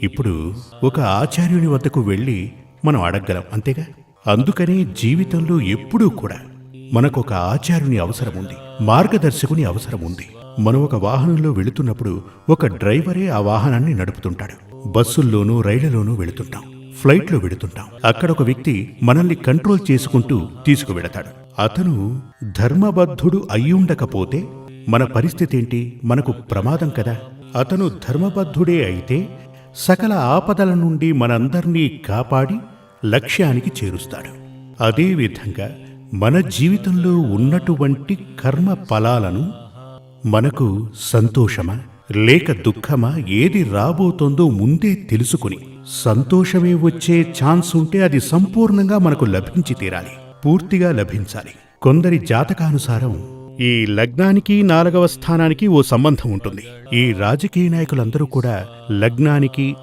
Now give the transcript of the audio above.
ఇప్పుడు ఒక ఆచార్యుని వద్దకు వెళ్ళి మనం అడగగలం, అంతేగా? అందుకనే జీవితంలో ఎప్పుడూ కూడా మనకొక ఆచార్యుని అవసరం ఉంది, మార్గదర్శకుని అవసరం ఉంది. మనం ఒక వాహనంలో వెళుతున్నప్పుడు ఒక డ్రైవరే ఆ వాహనాన్ని నడుపుతుంటాడు. బస్సుల్లోనూ రైళ్లలోనూ వెళుతుంటాం, ఫ్లైట్లో వెళుతుంటాం. అక్కడ ఒక వ్యక్తి మనల్ని కంట్రోల్ చేసుకుంటూ తీసుకువెళతాడు. అతను ధర్మబద్ధుడు అయ్యుండకపోతే మన పరిస్థితి ఏంటి? మనకు ప్రమాదం కదా. అతను ధర్మబద్ధుడే అయితే సకల ఆపదల నుండి మనందర్నీ కాపాడి లక్ష్యానికి చేరుస్తాడు. అదేవిధంగా మన జీవితంలో ఉన్నటువంటి కర్మ ఫలాలను మనకు సంతోషమా లేక దుఃఖమా ఏది రాబోతోందో ముందే తెలుసుకుని సంతోషమే వచ్చే ఛాన్స్ ఉంటే అది సంపూర్ణంగా మనకు లభించి తీరాలి, పూర్తిగా లభించాలి. కొందరి జాతకానుసారం ఈ లగ్నానికి 4వ స్థానానికి ఓ సంబంధం ఉంటుంది. ఈ రాజకీయ నాయకులందరూ కూడా లగ్నానికి